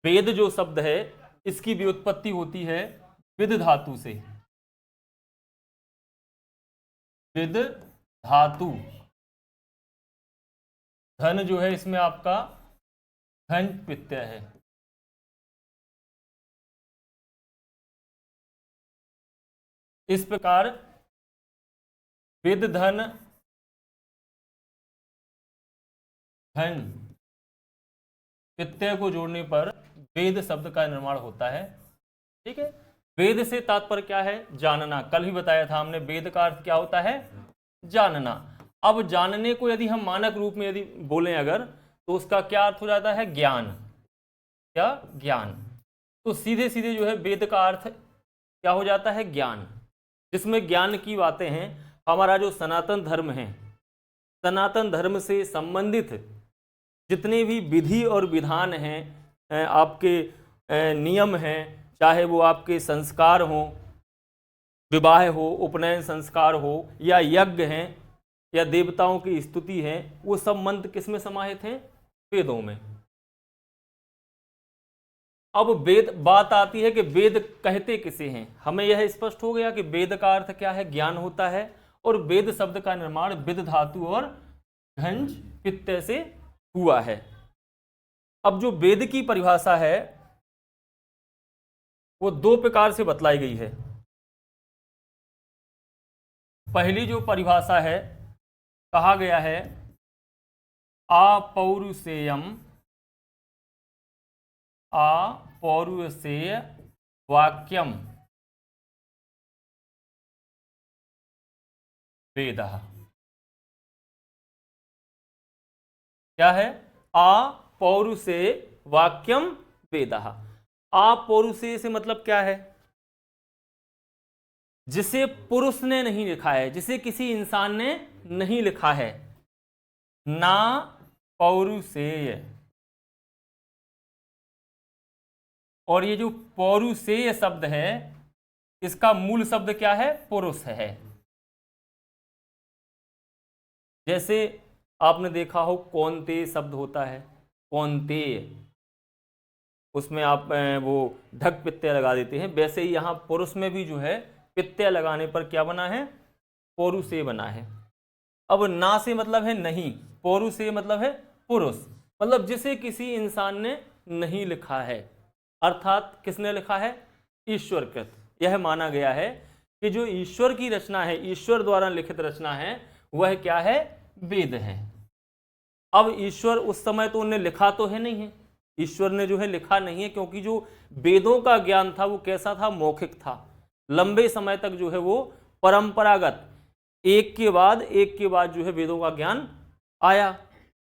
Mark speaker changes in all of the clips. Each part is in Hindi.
Speaker 1: वेद जो शब्द है इसकी व्युत्पत्ति होती है विद धातु से। विद धातु। धन जो है इसमें आपका घन प्रत्यय है। इस प्रकार वेद धन घन प्रत्यय को जोड़ने पर वेद शब्द का निर्माण होता है। ठीक है। वेद से तात्पर्य क्या है? जानना। कल ही बताया था हमने, वेद का अर्थ क्या होता है? जानना। अब जानने को यदि हम मानक रूप में यदि बोलें अगर, तो उसका क्या अर्थ हो जाता है? ज्ञान। क्या? ज्ञान। तो सीधे सीधे जो है वेद का अर्थ क्या हो जाता है? ज्ञान। जिसमें ज्ञान की बातें हैं। हमारा जो सनातन धर्म है, सनातन धर्म से संबंधित जितने भी विधि और विधान हैं, आपके नियम हैं, चाहे वो आपके संस्कार हो, विवाह हो, उपनयन संस्कार हो, या यज्ञ हैं, या देवताओं की स्तुति है, वो सब मंत्र किस में समाहित हैं? वेदों में। अब वेद, बात आती है कि वेद कहते किसे हैं। हमें यह स्पष्ट हो गया कि वेद का अर्थ क्या है? ज्ञान होता है। और वेद शब्द का निर्माण विद धातु और घंज प्रत्यय से हुआ है। अब जो वेद की परिभाषा है वो दो प्रकार से बतलाई गई है। पहली जो परिभाषा है, कहा गया है अपौरुषेयम, अपौरुषेय वाक्यम वेदः। क्या है? अपौरुषेय वाक्यम वेदः। अपौरुषेय से मतलब क्या है? जिसे पुरुष ने नहीं लिखा है, जिसे किसी इंसान ने नहीं लिखा है। ना पौरुषेय। और ये जो पौरुषेय शब्द है, इसका मूल शब्द क्या है? पुरुष है। जैसे आपने देखा हो कौन्तेय शब्द होता है, कौन्तेय, उसमें आप वो ढक प्रत्यय लगा देते हैं। वैसे ही यहाँ पुरुष में भी जो है प्रत्यय लगाने पर क्या बना है? पौरुषेय बना है। अब ना से मतलब है नहीं, पौरुषेय मतलब है पुरुष, मतलब जिसे किसी इंसान ने नहीं लिखा है। अर्थात किसने लिखा है? ईश्वर कृत। यह माना गया है कि जो ईश्वर की रचना है, ईश्वर द्वारा लिखित रचना है, वह क्या है? वेद है। अब ईश्वर उस समय तो उन्हें लिखा तो है नहीं है, ईश्वर ने जो है लिखा नहीं है, क्योंकि जो वेदों का ज्ञान था वो कैसा था? मौखिक था। लंबे समय तक जो है वो परंपरागत, एक के बाद जो है वेदों का ज्ञान आया।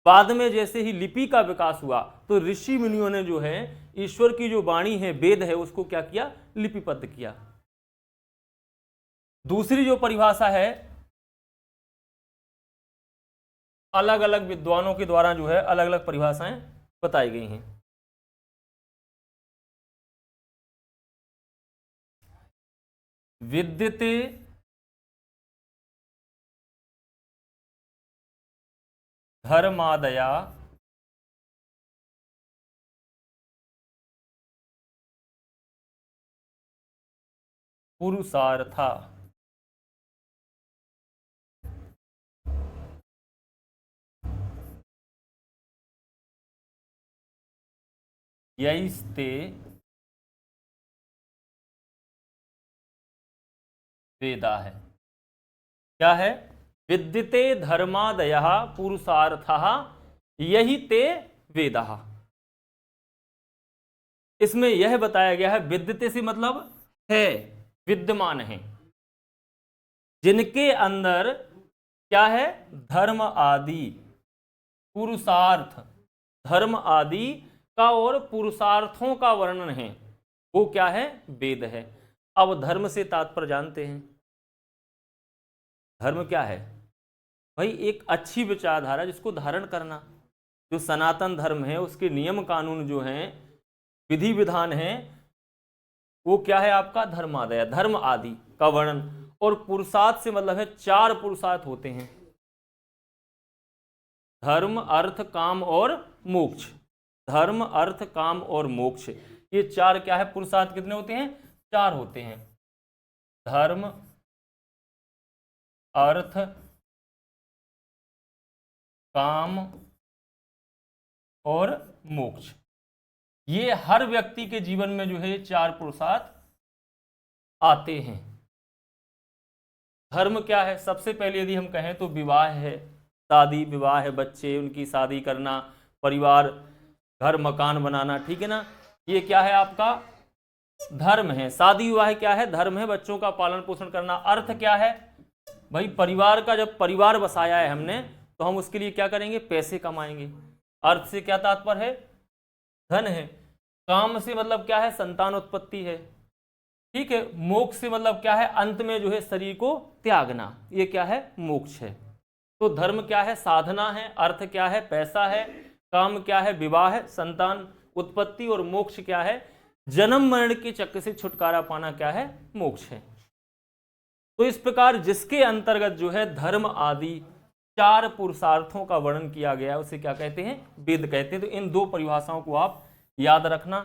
Speaker 1: बाद में जैसे ही लिपि का विकास हुआ तो ऋषि मुनियों ने जो है ईश्वर की जो वाणी है, वेद है, उसको क्या किया? लिपिबद्ध किया। दूसरी जो परिभाषा है, अलग अलग विद्वानों के द्वारा जो है अलग अलग परिभाषाएं बताई गई हैं। विद्यते धर्मादया पुरुषार्था। यैस्ते वेदा है। क्या है? विद्यते धर्मादयः पुरुषार्थः यही ते वेदः। इसमें यह बताया गया है, विद्यते से मतलब है, विद्यमान है, जिनके अंदर क्या है? धर्म आदि, पुरुषार्थ, धर्म आदि का और पुरुषार्थों का वर्णन है, वो क्या है? वेद है। अब धर्म से तात्पर्य जानते हैं। धर्म क्या है भाई? एक अच्छी विचारधारा जिसको धारण करना। जो सनातन धर्म है उसके नियम कानून जो हैं, विधि विधान है, वो क्या है? आपका धर्मादय, धर्म आदि का वर्णन। और पुरुषार्थ से मतलब है 4 पुरुषार्थ होते हैं, धर्म, अर्थ, काम और मोक्ष। धर्म, अर्थ, काम और मोक्ष, ये चार क्या है पुरुषार्थ कितने होते हैं? चार होते हैं। धर्म, अर्थ, काम और मोक्ष, ये हर व्यक्ति के जीवन में जो है चार पुरुषार्थ आते हैं। धर्म क्या है? सबसे पहले यदि हम कहें तो विवाह है, शादी विवाह है, बच्चे उनकी शादी करना, परिवार, घर मकान बनाना, ठीक है ना, ये क्या है आपका धर्म है। शादी विवाह क्या है? धर्म है, बच्चों का पालन पोषण करना। अर्थ क्या है? भाई परिवार का, जब परिवार बसाया है हमने तो हम उसके लिए क्या करेंगे? पैसे कमाएंगे। अर्थ से क्या तात्पर्य है? धन है। काम से मतलब क्या है? संतान उत्पत्ति है, ठीक है। मोक्ष से मतलब क्या है? अंत में जो है शरीर को त्यागना, ये क्या है? मोक्ष है। तो धर्म क्या है? साधना है। अर्थ क्या है? पैसा है। काम क्या है? विवाह है, संतान उत्पत्ति। और मोक्ष क्या है? जन्म मरण के चक्र से छुटकारा पाना, क्या है? मोक्ष है। तो इस प्रकार जिसके अंतर्गत जो है धर्म आदि चार पुरुषार्थों का वर्णन किया गया उसे क्या कहते हैं? वेद कहते हैं। तो इन दो परिभाषाओं को आप याद रखना,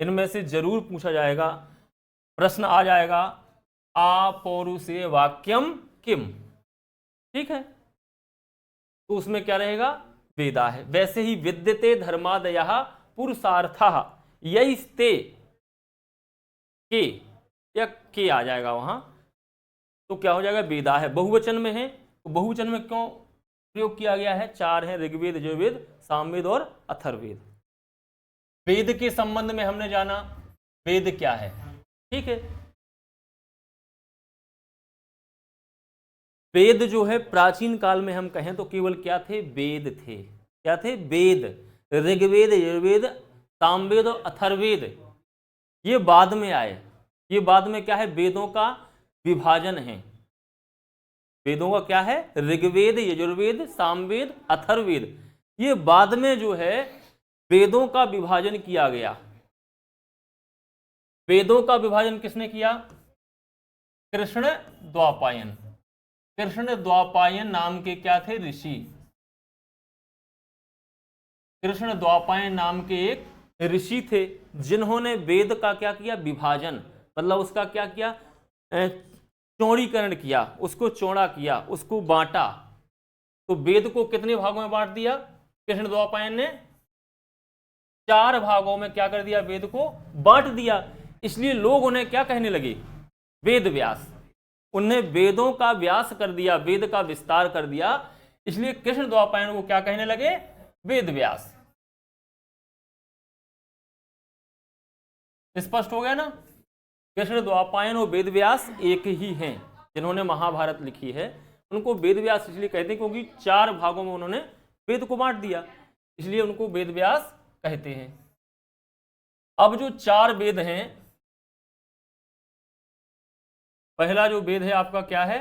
Speaker 1: इनमें से जरूर पूछा जाएगा, प्रश्न आ जाएगा, अपौरुषेय वाक्यम किम, ठीक है। तो उसमें क्या रहेगा? वेदा है। वैसे ही विद्यते धर्मादयः पुरुषार्थः यैस्ते के, या के आ जाएगा वहां, तो क्या हो जाएगा? वेदा है। बहुवचन में है, तो बहुवचन में क्यों प्रयोग किया गया है? चार है, ऋग्वेद, यजुर्वेद, सामवेद और अथर्ववेद। वेद के संबंध में हमने जाना वेद क्या है, ठीक है। वेद जो है प्राचीन काल में हम कहें तो केवल क्या थे? वेद थे। क्या थे? वेद। ऋग्वेद, यजुर्वेद, सामवेद और अथर्ववेद ये बाद में आए। ये बाद में क्या है? वेदों का विभाजन है। वेदों का क्या है? ऋग्वेद, यजुर्वेद, सामवेद, अथर्ववेद, ये बाद में जो है वेदों का विभाजन किया गया। वेदों का विभाजन किसने किया? कृष्ण द्वापायन। कृष्ण द्वापायन नाम के क्या थे? ऋषि। कृष्ण द्वापायन नाम के एक ऋषि थे जिन्होंने वेद का क्या किया? विभाजन, मतलब उसका क्या किया? चौड़ीकरण किया, उसको चौड़ा किया, उसको बांटा। तो वेद को कितने भागों में बांट दिया कृष्ण द्वापायन ने? चार भागों में क्या कर दिया? वेद को बांट दिया। इसलिए लोग उन्हें क्या कहने लगे? वेद व्यास। उन्हें वेदों का व्यास कर दिया, वेद का विस्तार कर दिया, इसलिए कृष्ण द्वापायन को क्या कहने लगे? वेद व्यास। स्पष्ट हो गया ना? कृष्ण द्वापायन और वेद व्यास एक ही हैं। जिन्होंने महाभारत लिखी है उनको वेद व्यास इसलिए कहते हैं क्योंकि चार भागों में उन्होंने वेद को बांट दिया, इसलिए उनको वेद व्यास कहते हैं। अब जो चार वेद हैं, पहला जो वेद है आपका क्या है?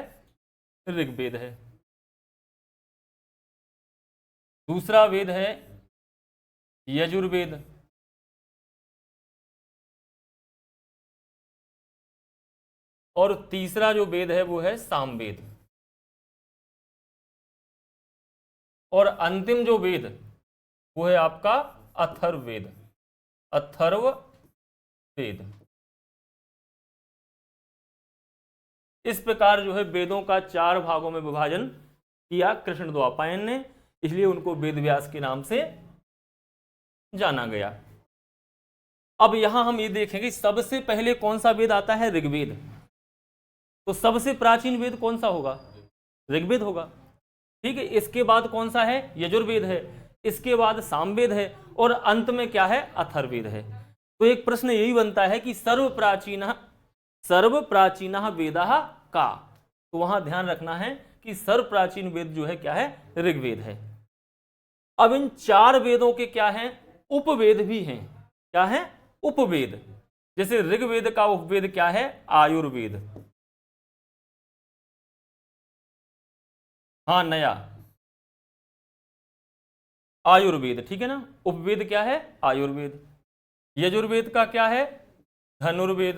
Speaker 1: ऋग्वेद है। दूसरा वेद है यजुर्वेद। और तीसरा जो वेद है वो है सामवेद। और अंतिम जो वेद वो है आपका अथर्ववेद। अथर्ववेद। इस प्रकार जो है वेदों का चार भागों में विभाजन किया कृष्ण द्वापायन ने, इसलिए उनको वेद व्यास के नाम से जाना गया। अब यहां हम ये देखेंगे सबसे पहले कौन सा वेद आता है? ऋग्वेद। तो सबसे प्राचीन वेद कौन सा होगा? ऋग्वेद होगा, ठीक है। इसके बाद कौन सा है? यजुर्वेद है। इसके बाद सामवेद है और अंत में क्या है? अथर्ववेद है। तो एक प्रश्न यही बनता है कि सर्व प्राचीन वेदाः का, तो वहां ध्यान रखना है कि सर्व प्राचीन वेद जो है क्या है? ऋग्वेद है। अब इन चार वेदों के क्या हैं? उपवेद भी हैं। क्या है? उपवेद। जैसे ऋग्वेद का उपवेद क्या है? आयुर्वेद। हाँ, नया आयुर्वेद, ठीक है ना। उपवेद क्या है? आयुर्वेद। यजुर्वेद का क्या है? धनुर्वेद।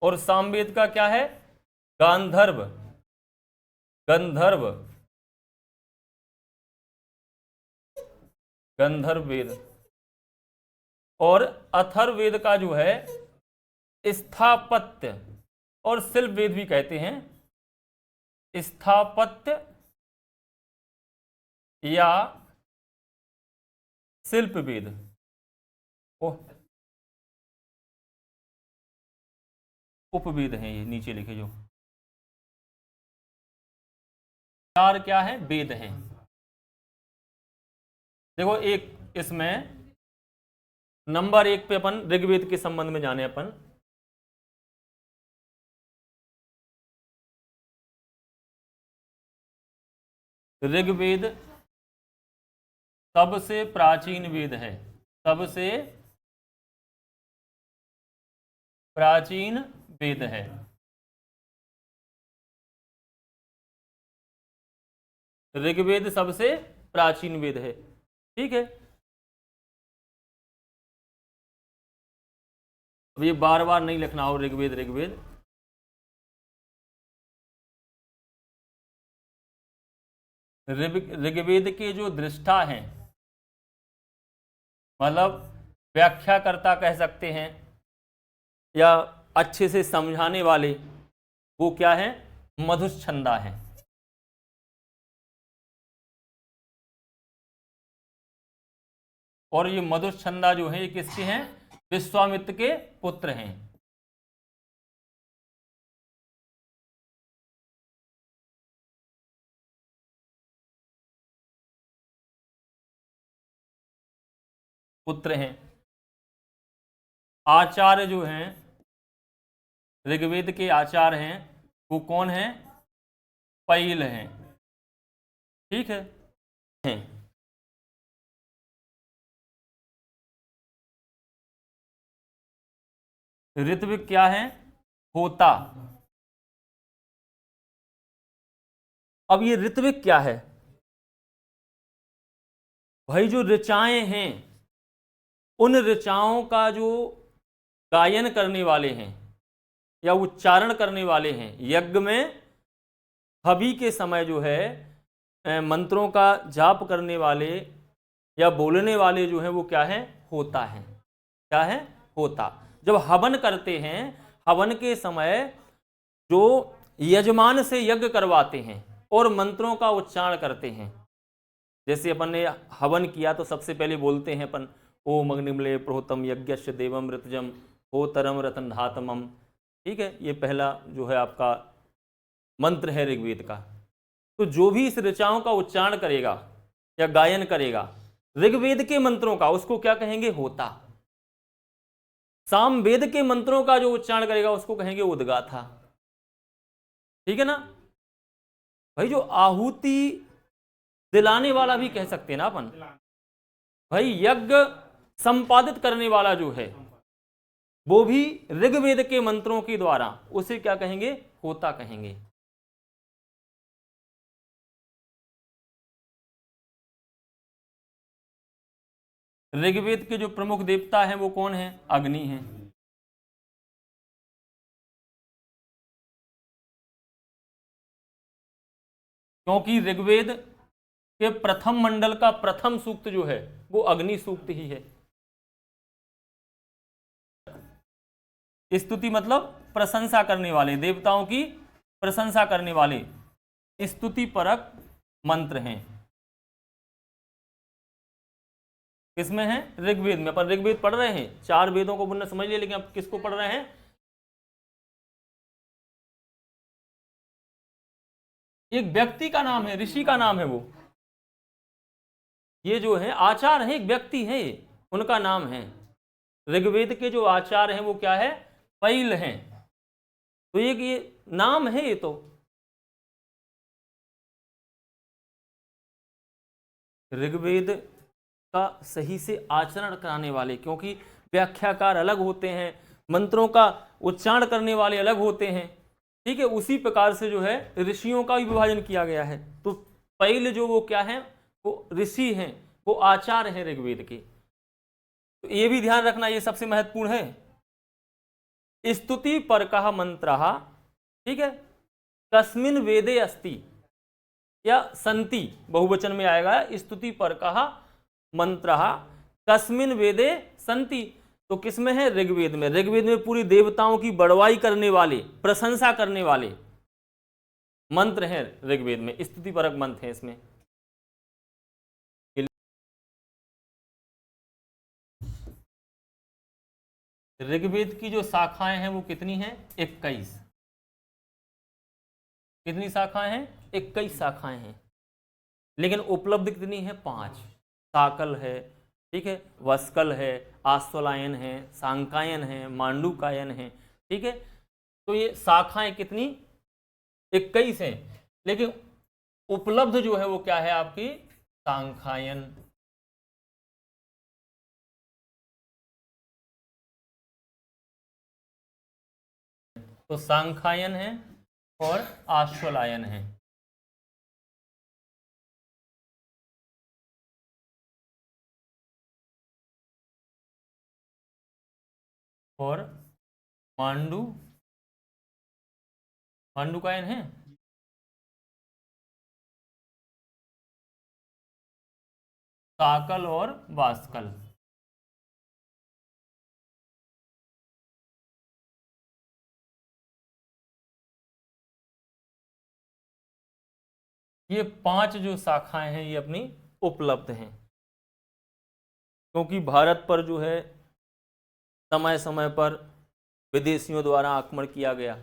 Speaker 1: और सामवेद का क्या है? गांधर्व गंधर्व, गंधर्व वेद। और अथर्ववेद का जो है स्थापत्य और शिल्प वेद भी कहते हैं। स्थापत्य या शिल्प वेद। उपवेद हैं ये नीचे लिखे जो चार क्या है, वेद हैं। देखो एक इसमें नंबर 1 पे अपन ऋग्वेद के संबंध में जाने अपन। ऋग्वेद सबसे प्राचीन वेद है, सबसे प्राचीन वेद है। ऋग्वेद सबसे प्राचीन वेद है, ठीक है। अब ये बार बार नहीं लिखना हो ऋग्वेद ऋग्वेद। ऋग्वेद के जो दृष्टा हैं, मतलब व्याख्याकर्ता कह सकते हैं या अच्छे से समझाने वाले, वो क्या है, मधुच्छंदा हैं। और ये मधुच्छंदा जो है ये किसके हैं, विश्वामित्र के पुत्र हैं। पुत्र हैं। आचार्य जो हैं, ऋग्वेद के आचार्य हैं, वो कौन हैं, पैल हैं, ठीक है। ऋत्विक क्या है, होता। अब ये ऋत्विक क्या है भाई, जो ऋचाएं हैं उन ऋचाओं का जो गायन करने वाले हैं या उच्चारण करने वाले हैं, यज्ञ में हवि के समय जो है मंत्रों का जाप करने वाले या बोलने वाले जो हैं वो क्या है, होता है। क्या है, होता। जब हवन करते हैं, हवन के समय जो यजमान से यज्ञ करवाते हैं और मंत्रों का उच्चारण करते हैं, जैसे अपन ने हवन किया तो सबसे पहले बोलते हैं अपन ओम अग्निमले प्रोहतम यज्ञस्य देवम ऋतजम होतरम रतनधातमम, ठीक है। ये पहला जो है आपका मंत्र है ऋग्वेद का। तो जो भी इस ऋचाओं का उच्चारण करेगा या गायन करेगा ऋग्वेद के मंत्रों का, उसको क्या कहेंगे, होता। सामवेद के मंत्रों का जो उच्चारण करेगा उसको कहेंगे उद्गाथा, ठीक है ना भाई। जो आहुति दिलाने वाला भी कह सकते हैं ना अपन भाई, यज्ञ संपादित करने वाला जो है वो भी ऋग्वेद के मंत्रों के द्वारा, उसे क्या कहेंगे, होता कहेंगे। ऋग्वेद के जो प्रमुख देवता हैं वो कौन है, अग्नि हैं। क्योंकि ऋग्वेद के प्रथम मंडल का प्रथम सूक्त जो है वो अग्नि सूक्त ही है। स्तुति मतलब प्रशंसा करने वाले, देवताओं की प्रशंसा करने वाले स्तुति परक मंत्र हैं। किसमें है, ऋग्वेद में। अपन ऋग्वेद पढ़ रहे हैं, 4 वेदों को बुनना समझ लिया, लेकिन अब किसको पढ़ रहे हैं, एक व्यक्ति का नाम है, ऋषि का नाम है वो। ये जो है आचार्य है, एक व्यक्ति है, उनका नाम है। ऋग्वेद के जो आचार्य हैं वो क्या है, पैल हैं। तो ये नाम है ये तो। ऋग्वेद का सही से आचरण कराने वाले, क्योंकि व्याख्याकार अलग होते हैं, मंत्रों का उच्चारण करने वाले अलग होते हैं, ठीक है। उसी प्रकार से जो है ऋषियों का भी विभाजन किया गया है। तो पैल जो वो क्या है, वो ऋषि हैं, वो आचार्य हैं ऋग्वेद के। तो ये भी ध्यान रखना, ये सबसे महत्वपूर्ण है। स्तुति परकः मंत्रः, ठीक है, कस्मिन् वेदे अस्ति, या संति बहुवचन में आएगा, स्तुति पर कहा मंत्रः कस्मिन वेदे संति, तो किसमें है? ऋग्वेद में। ऋग्वेद में पूरी देवताओं की बड़वाई करने वाले, प्रशंसा करने वाले मंत्र हैं ऋग्वेद में, स्तुति परक मंत्र हैं इसमें। ऋग्वेद की जो शाखाएं हैं वो कितनी हैं? 21। कितनी शाखाएं हैं? 21 शाखाएं हैं, लेकिन उपलब्ध कितनी है? 5। साकल है, ठीक है, वस्कल है, आश्वलायन है, सांकायन है, मांडुकायन है, ठीक है। तो ये शाखाएं कितनी? 21 हैं, लेकिन उपलब्ध जो है वो क्या है आपकी? सांखायन। तो सांखायन है और आश्वलायन है। और मांडुकायन है। साकल और वास्कल। ये 5 जो शाखाएं हैं ये अपनी उपलब्ध हैं, क्योंकि भारत पर जो है समय समय पर विदेशियों द्वारा आक्रमण किया गया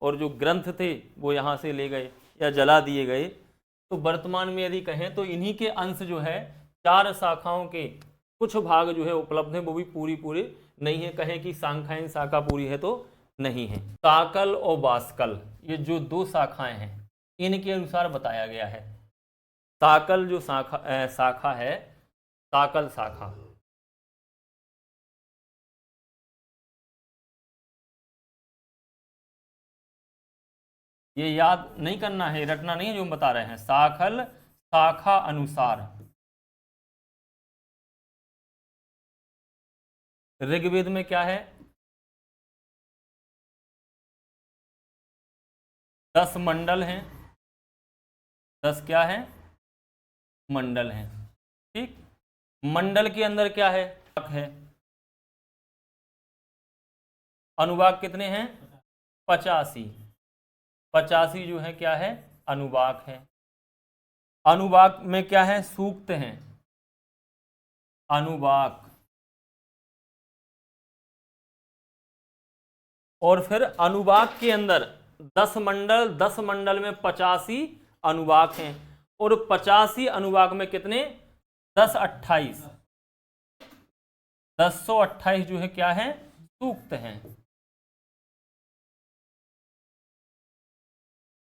Speaker 1: और जो ग्रंथ थे वो यहाँ से ले गए या जला दिए गए। तो वर्तमान में यदि कहें तो इन्हीं के अंश जो है 4 शाखाओं के कुछ भाग जो है उपलब्ध हैं, वो भी पूरी नहीं है। कहें कि सांखायन शाखा पूरी है तो नहीं है। साकल और वास्कल ये जो 2 शाखाएं हैं इनके अनुसार बताया गया है। साकल जो शाखा है, साकल शाखा, ये याद नहीं करना है, रटना नहीं है जो हम बता रहे हैं। साकल शाखा अनुसार ऋग्वेद में क्या है? 10 मंडल हैं। 10 क्या है? मंडल हैं, ठीक। मंडल के अंदर क्या है? अनुवाक कितने हैं? 85। 85 जो है क्या है? अनुवाक है। अनुवाक में क्या है? सूक्त हैं, अनुवाक। और फिर अनुवाक के अंदर 10 मंडल, 10 मंडल में 85 अनुवाक हैं। और 85 अनुवाक में कितने? 10 28, 1028 जो है क्या है? सूक्त हैं।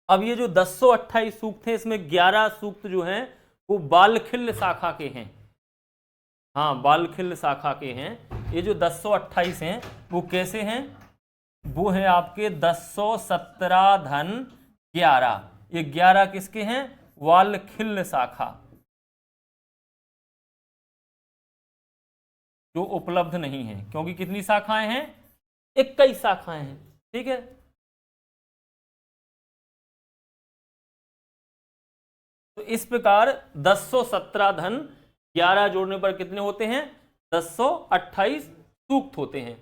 Speaker 1: अब ये जो 1028 सूक्त हैं इसमें 11 सूक्त जो हैं वो बालखिल्य शाखा के हैं। हाँ, बालखिल्य शाखा के हैं। ये जो 1028 हैं वो कैसे हैं? वो है आपके 1017 धन 11। ये 11 किसके हैं? बालखिल्य शाखा, जो उपलब्ध नहीं है, क्योंकि कितनी शाखाएं हैं? 21 शाखाएं हैं, ठीक है। तो इस प्रकार 1017 धन 11 जोड़ने पर कितने होते हैं? 1028 सूक्त होते हैं।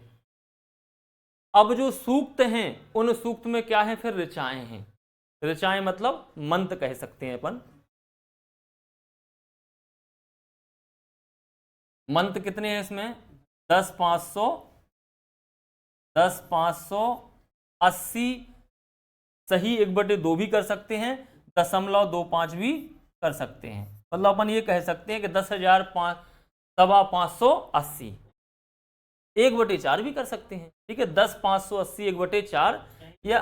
Speaker 1: अब जो सूक्त हैं उन सूक्त में क्या है? फिर ऋचाएं हैं। ऋचाएं मतलब मंत्र कह सकते हैं अपन। मंत्र कितने हैं इसमें? 10 500, 10 580, सही 1/2 भी कर सकते हैं, 0.25 भी कर सकते हैं। मतलब अपन ये कह सकते हैं कि 10,580 1/4 भी कर सकते हैं, ठीक है। 10 580 1/4, या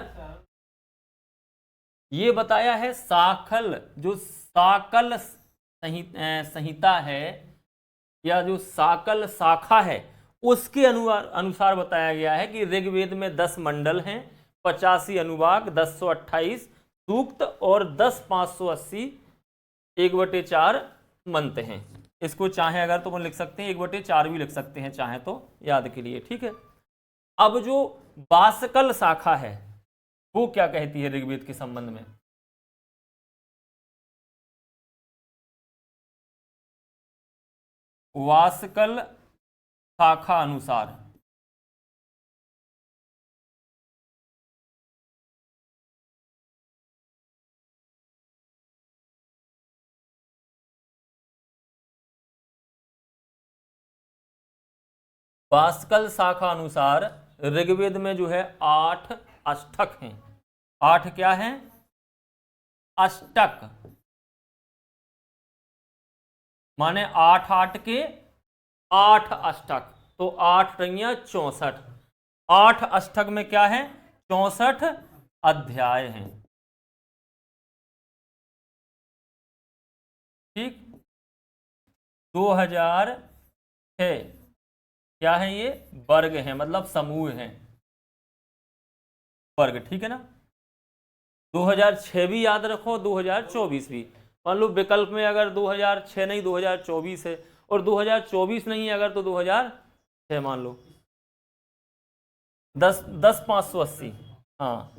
Speaker 1: ये बताया है साकल, जो साकल संहिता है या जो साकल शाखा है उसके अनुसार बताया गया है कि ऋग्वेद में 10 मंडल हैं, 85 अनुवाक, 1028 सूक्त और 10 580 1/4 मंत्र हैं। इसको चाहे अगर तो अपन लिख सकते हैं 1/4 भी लिख सकते हैं चाहे तो, याद के लिए, ठीक है। अब जो वास्कल शाखा है वो क्या कहती है ऋग्वेद के संबंध में? वासकल शाखा अनुसार। वासकल शाखा अनुसार ऋग्वेद में जो है 8 अष्टक हैं। 8 क्या हैं? अष्टक, माने 8 8 के 8 अष्टक, तो 8 रंगिया 64। 8 अष्टक में क्या है? 64 अध्याय हैं। ठीक। 2006 क्या है? ये वर्ग है, मतलब समूह है, वर्ग। ठीक है ना? 2006 भी याद रखो, 2024 भी। मान लो विकल्प में अगर 2006 नहीं 2024 है, और 2024 नहीं है अगर, तो 2006 मान लो। 10 580। हाँ,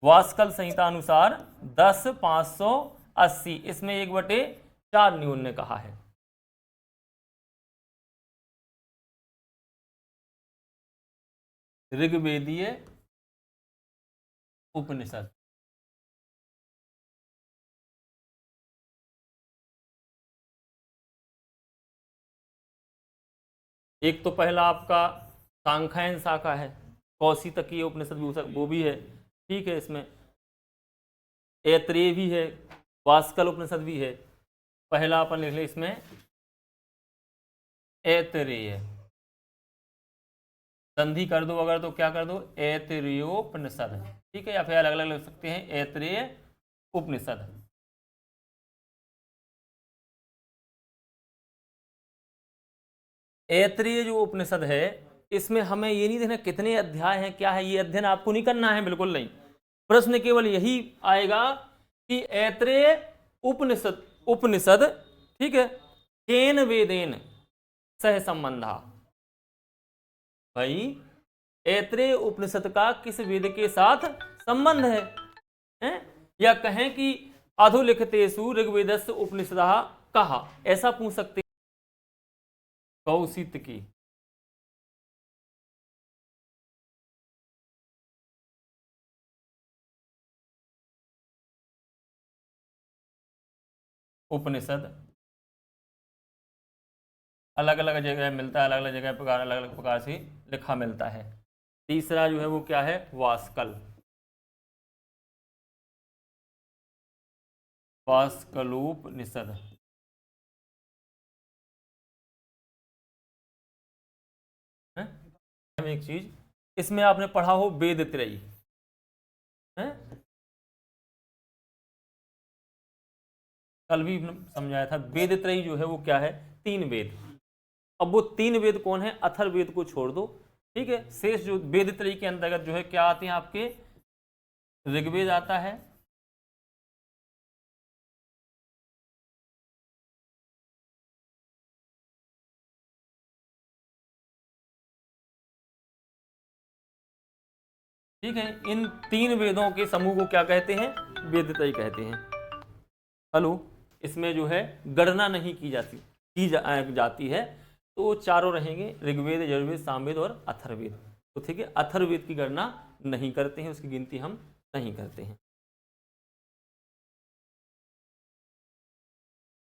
Speaker 1: वासकल संहिता अनुसार 10 580, इसमें 1/4 न्यून ने कहा है। ऋग्वेदीय उपनिषद। एक तो पहला आपका सांख्यायन शाखा है, कौशितकीय उपनिषद भी वो भी है। ठीक है, इसमें ऐत्रेय भी है, वासकल उपनिषद भी है। पहला अपन लिख ले इसमें ऐत्रेय, संधि कर दो अगर तो क्या कर दो? ऐत्रेयोपनिषद। ठीक है, या फिर अलग अलग लिख सकते हैं, ऐत्रेय उपनिषद। ऐत्रेय जो उपनिषद है, इसमें हमें ये नहीं देखना कितने अध्याय हैं, क्या है, ये अध्ययन आपको नहीं करना है, बिल्कुल नहीं। प्रश्न केवल यही आएगा कि ऐत्रेय उपनिषद उपनिषद, ठीक है, केन वेदेन सह संबंधा। भाई, ऐत्रेय उपनिषद का किस वेद के साथ संबंध है? या कहें कि अधोलिखितेषु ऋग्वेदस्य उपनिषदः कहा, ऐसा पूछ सकते हैं। कौशितकी उपनिषद अलग अलग जगह मिलता है, अलग अलग जगह प्रकार, अलग अलग प्रकार से लिखा मिलता है। तीसरा जो है वो क्या है? वासकल, वासकलोपनिषद। एक चीज इसमें आपने पढ़ा हो वेद त्रयी है, कल भी समझाया था। वेद त्रयी जो है वो क्या है? 3 वेद। अब वो 3 वेद कौन है? अथर्ववेद को छोड़ दो, ठीक है। शेष जो वेद त्रयी के अंतर्गत जो है क्या आते हैं आपके? ऋग्वेद आता है, ठीक है। इन 3 वेदों के समूह को क्या कहते हैं? वेद त्रयी कहते हैं। हेलो, इसमें जो है गणना नहीं की जाती है, तो चारों रहेंगे, ऋग्वेद, यजुर्वेद, सामवेद और अथर्ववेद। तो ठीक है, अथर्ववेद की गणना नहीं करते हैं, उसकी गिनती हम नहीं करते हैं।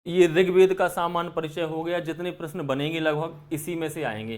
Speaker 1: ये ऋग्वेद का सामान्य परिचय हो गया। जितने प्रश्न बनेंगे लगभग इसी में से आएंगे।